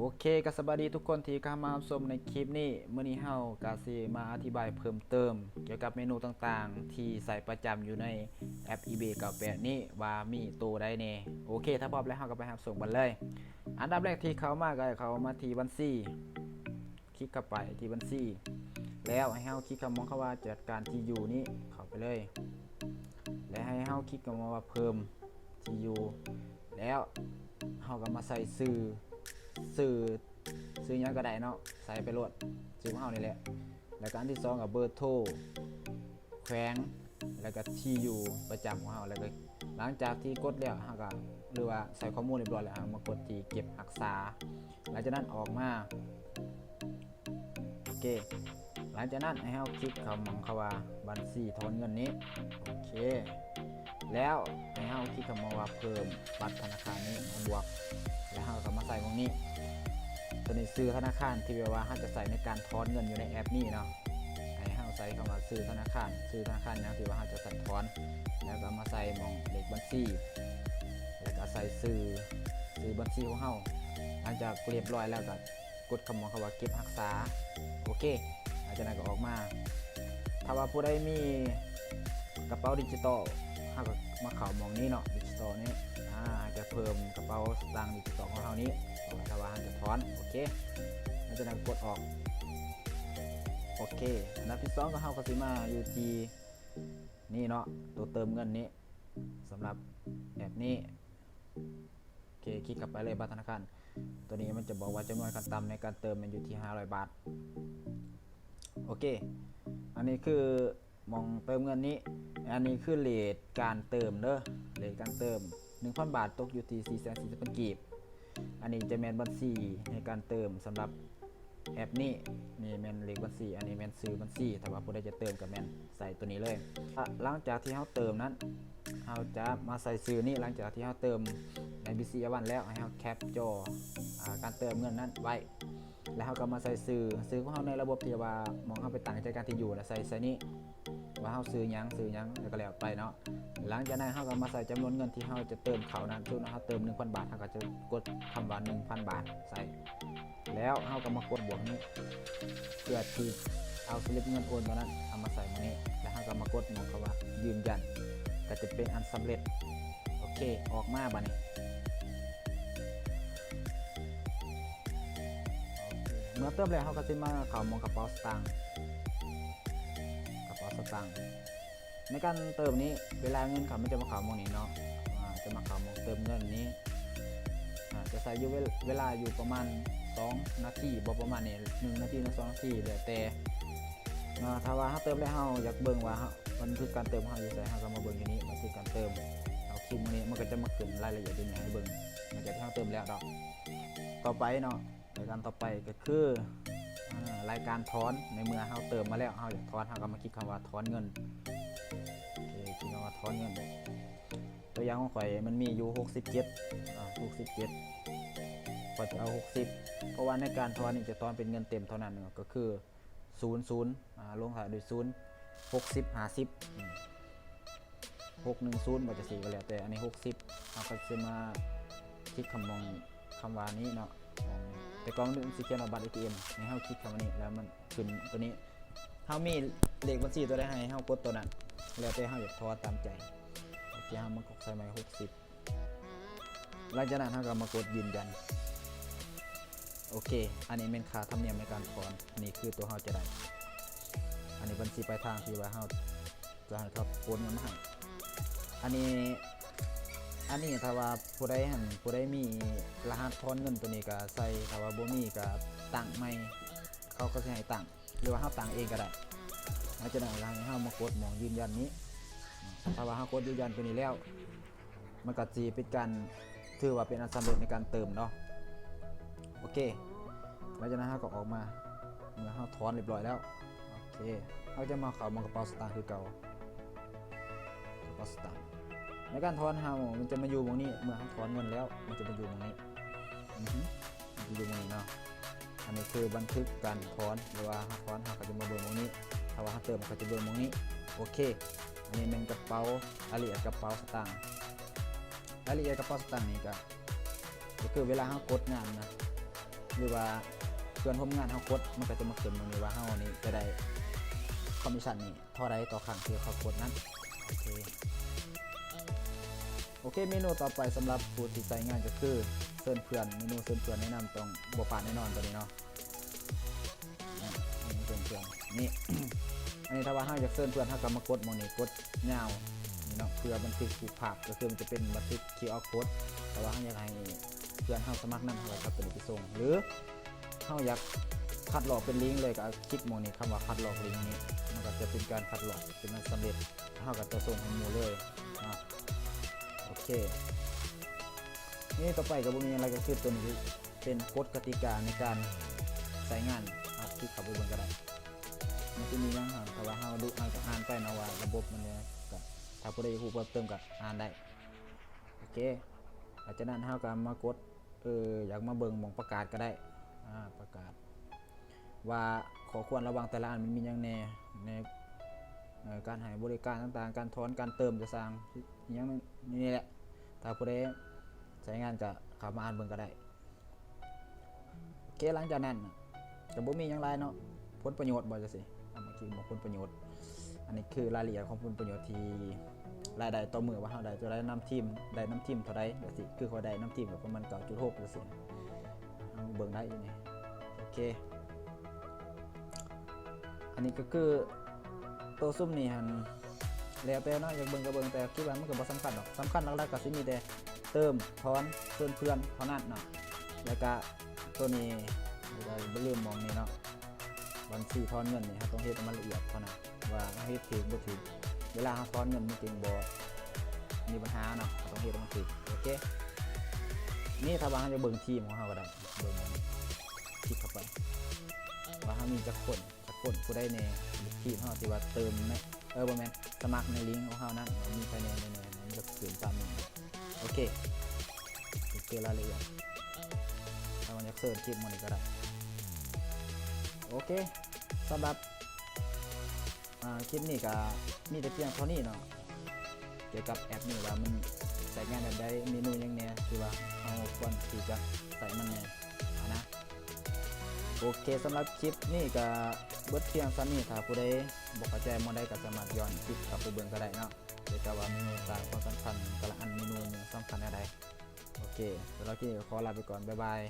โอเคก็สวัสดีทุกคนที่เข้ามาชมในคลิปนี้มื้อนี้เฮากะสิมาอธิบายเพิ่มเติมเกี่ยวกับเมนูต่างๆที่ใส่ประจำอยู่ในแอป eBay 98นี้ว่ามีตัวใดแน่โอเคถ้าพร้อมแล้วเฮาก็ไปรับชมกันเลยอันดับแรกที่เขามาก็ให้เขามาที่บัญชีคลิกเข้าไปที่บัญชีแล้วให้เฮาคลิกคำมองคำว่าจัดการที่อยู่นี้เข้าไปเลยและให้เฮาคลิกคำว่าเพิ่มที่อยู่แล้วเฮาก็มาใส่สื่อยังก็ได้เนาะใส่ไปโหลดซื้อของเฮานี่แหละแล้วก็อันที่2กับเบอร์โทรแขวงแล้วก็ที่อยู่ประจำของเฮาแล้วก็หลังจากที่กดแล้วเฮาก็หรือว่าใส่ข้อมูลเรียบร้อยแล้วมากดที่เก็บรักษาหลังจากนั้นออกมาโอเคหลังจากนั้นให้เฮาคลิกคำว่าบัญชีถอนเงินนี้โอเคแล้วให้เฮาคลิกคำว่าเพิ่มบัตรธนาคารนี้บวกแล้วเฮาก็มาใส่ตรงนี้ตัวนี้ซื้อธนาคารที่แบบว่าเฮาจะใส่ในการถอนเงินอยู่ในแอปนี้เนาะให้เฮาใส่คำว่าซื้อธนาคารอย่างที่ว่าเฮาจะใส่ถอนแล้วก็มาใส่มองเลขบัญชีแล้วก็ใส่ซื้อบัญชีของเฮาหลังจากเรียบร้อยแล้วก็กดคำว่าเก็บรักษาโอเคหลังจากนั้นก็ออกมาถ้าว่าผู้ใดมีกระเป๋าดิจิตอลเฮาก็มาเข้ามองนี้เนาะดิจิตอลนี้จะเพิ่มกระเป๋าสตางค์ดิจิตอลของเรานี้ถ้าว่าจะถอนโอเคหลังจากนั้นกดออกโอเคอันดับที่2ก็เฮาก็สิมาอยู่ที่นี่เนาะตัวเติมเงินนี้สำหรับแอปนี้โอเคคลิกกลับไปเลยบัตรธนาคารตัวนี้มันจะบอกว่าจำนวนขั้นต่ำในการเติมมันอยู่ที่500 บาทโอเคอันนี้คือมองเติมเงินนี้อันนี้คือเรทการเติมเด้อเรทการเติม 1,000 บาทตกอยู่ที่440,000 กีบอันนี้จะแมนบัญชีในการเติมสำหรับแอปนี้นี่แมนเลขบัญชีอันนี้แมนซื้อบัญชีถ้าว่าผู้ใดจะเติมกับแมนใส่ตัวนี้เลยหลังจากที่เราเติมนั้นเราจะมาใส่ซื้อนี้หลังจากที่เราเติมใน BC One แล้วให้เราแคปจอการเติมเงินนั้นไว้แล้วเราก็มาใส่ซื้อของเราในระบบที่ว่ามองเข้าไปตั้งใจการที่อยู่แล้วใส่นี้ว่าเราซื้อยังแล้วก็แล้วไปเนาะหลังจากนั้นเราก็มาใส่จำนวนเงินที่เราจะเติมเขานั้นซึ่งเราเติม 1,000 บาทเราก็จะกดคำว่า 1,000 บาทใส่แล้วเราก็มากดบวกนี้เพื่อที่เอาสลิปเงินโอนตัวนั้นเอามาใส่ตรงนี้แล้วเราก็มากดมองคำว่ายืนยันก็จะเป็นอันสำเร็จโอเคออกมาบัดนี้เมื่อเติมแล้วเราก็จะมาเข้ามองกระเป๋าสตางค์ในการเติมนี้เวลาเงินเขาไม่จะมาเข้ามองนี้เนาะจะมาเข้ามองเติมเงินนี้จะใส่อยู่เวลาอยู่ประมาณ2 นาทีบ่ประมาณนี้1 นาทีถึง 2 นาทีแล้วแต่ถ้าว่าเราเติมแล้วเราอยากเบิ่งว่าบันทึกการเติมเราอยู่ใส่เราก็มาเบิ่งอยู่นี้บันทึกการเติมเอาคลิกนี้มันก็จะมาขึ้นรายละเอียดอยู่ให้เบิ่งหลังจากที่เราเติมแล้วต่อไปเนาะรายการต่อไปก็คือรายการถอนในเมื่อเราเติมมาแล้วเราอยากถอนเราก็มาคลิกคำว่าถอนเงินคลิกคำว่าถอนเงินตัวอย่างของข่อยมันมีอยู่67ก็จะเอา60เพราะว่าในการถอนนี่จะถอนเป็นเงินเต็มเท่านั้นก็คือ00ลงท้ายด้วย0 60 50 610บ่จะ4ก็แล้วแต่อันนี้60เราก็จะมาคลิกคำว่านี้เนาะแต่ก่อนมันสิเขียนว่าบัตร ATM ให้เฮาคลิกคำนี้แล้วมันขึ้นตัวนี้เฮามีเลขบัญชีตัวใดให้เฮากดตัวนั้นแล้วแต่เฮาอยากถอนตามใจโอเคเฮามากดใส่ไม้60หลังจากนั้นเฮาก็มากดยืนยันโอเคอันนี้เป็นค่าธรรมเนียมในการถอนอันนี้คือตัวเฮาจะได้อันนี้บัญชีปลายทางที่ว่าเฮาจะให้เขาโอนเงินมาให้อันนี้ถ้าว่าผู้ใดมีรหัสถอนเงินตัวนี้ก็ใส่ถ้าว่าบ่มีก็ตั้งใหม่เขาก็จะให้ตั้งหรือว่าเฮาตั้งเองก็ได้หลังจากนั้นให้เฮามากดหมองยืนยันนี้ถ้าว่าเฮากดยืนยันตัวนี้แล้วมันก็สิเป็นการถือว่าเป็นอันสำเร็จในการเติมเนาะโอเคหลังจากนั้นเฮาก็ออกมาเมื่อเฮาถอนเรียบร้อยแล้วโอเคเฮาจะมาเข้ามากระเป๋าสตางค์คือเก่ากระเป๋าสตางค์ในการถอนเฮามันจะมาอยู่ตรงนี้เมื่อเฮาถอนเงินแล้วมันจะมาอยู่ตรงนี้อยู่ตรงนี้เนาะอันนี้คือบันทึกการถอนหรือว่าเฮาถอนเฮาก็จะมาเบิ่งตรงนี้ถ้าว่าเฮาเติมก็จะเบิ่งตรงนี้โอเคอันนี้เป็นกระเป๋ารายละเอียดกระเป๋าสตางค์รายละเอียดกระเป๋าสตางค์นี่ก็คือเวลาเฮากดงานนะ หรือว่าเพื่อนร่วมงานเฮากดมันก็จะมาขึ้นตรงนี้ว่าเฮานี่จะได้คอมมิชชั่นนี่เท่าใดต่อครั้งที่เขากดนั้นโอเคเมนูต่อไปสำหรับผู้ที่ใช้งานก็คือเชิญเพื่อนเมนูเชิญเพื่อนแนะนำตรงบ่ผ่านแน่นอนตัวนี้เนาะเมนูเชิญเพื่อนนี่ อันนี้ถ้าว่าเฮาอยากเชิญเพื่อนเฮาก็มากดหม้องนี้กดยาวนี่เนาะเพื่อบันทึกรูปภาพก็คือมันจะเป็นบันทึก QR code แต่ว่าเฮาอยากให้เพื่อนเฮาสมัครนำเฮาก็ครับตัวนี้ไปส่งหรือเฮาอยากคัดลอกเป็นลิงก์เลยก็คลิกหม้องนี้คำว่าคัดลอกลิงก์นี้มันก็จะเป็นการคัดลอกเป็นสำเร็จเฮาก็จะส่งให้หมู่เลยเนาะโอเคนี่ต่อไปก็บ่มีอะไรก็คือตัวนี้เป็นกฎกติกาในการใช้งานเอาคลิกเข้าไปเบิ่งก็ได้มันจะมีอย่างหางแต่ว่าเฮาดูเฮาจะอ่านไปนะว่าระบบมันเนี่ยก็ถ้าผู้ใดฮู้เพิ่มเติมก็อ่านได้โอเคหลังจากนั้นเฮาก็มากดอยากมาเบิ่งหม่องประกาศก็ได้ประกาศว่าขอควรระวังแต่ละอันมันมีหยังแน่ในการให้บริการต่างๆการถอนการเติมจะสร้างอหยังนี่แหละถ้าผู้ใดใช้งานก็เข้ามาอ่านเบิ่งก็ได้โอเคหลังจากนั้นก็บ่มีหยังหลายเนาะผลประโยชน์บ่จังซี่เอามาคิดบอกผลประโยชน์อันนี้คือรายละเอียดของผลประโยชน์ที่รายได้ต่อมื้อว่าเฮาได้จะได้นำทีมเท่าใดจังซี่คือเขาได้นำทีมแบบประมาณ 9.6 จังซี่เอาเบิ่งได้อยู่นี่โอเคอันนี้ก็คือตัวซุ่มนี่หั่นแล้วแต่เนาะอยากเบิ่งก็เบิ่งแต่คิดว่ามันก็บ่สำคัญหรอกสำคัญหลักๆก็สิมีแต่เติมถอนเพื่อนเท่านั้นเนาะแล้วก็ตัวนี้บ่ลืมมองนี่เนาะบัญชีถอนเงินนี่ครับต้องเฮ็ดให้มันละเอียดเท่านั้นว่าเฮ็ดถูกบ่ถูกเวลาเราถอนเงินมันจริงบ่มีปัญหาเนาะต้องเฮ็ดให้มันถูกโอเคนี่ถ้าว่าเราจะเบิ่งทีมของเราก็ได้เบิ่งมันคลิกเข้าไปว่าเรามีจักคนผู้ใดแน่ทีมเราที่ว่าเติมแม่บ่แม่นสมัครในลิงก์ของเรานั้นมีภายในมันจะขึ้นตามนี้โอเคนี่คือรายละเอียดถ้ามันอยากเสิร์ชคลิปมันก็ได้โอเคสำหรับคลิปนี้ก็มีแต่เพียงเท่านี้เนาะเกี่ยวกับแอปนี้ว่ามันใช้งานแบบใดเมนูยังไงคือว่าเอาควรที่จะใส่มันไงนะโอเคสำหรับคลิปนี้ก็เบิดเพียงซ้ำนี้ถ้าผู้ใดบ่เข้าใจบ่ได้ก็สามารถย้อนคลิปกลับไปเบิ่งก็ได้เนาะเกี่ยวกับว่าเมนูต่างความสำคัญแต่ละอันเมนูสำคัญอะไรโอเคสำหรับคลิปนี้ก็ขอลาไปก่อนบ๊ายบาย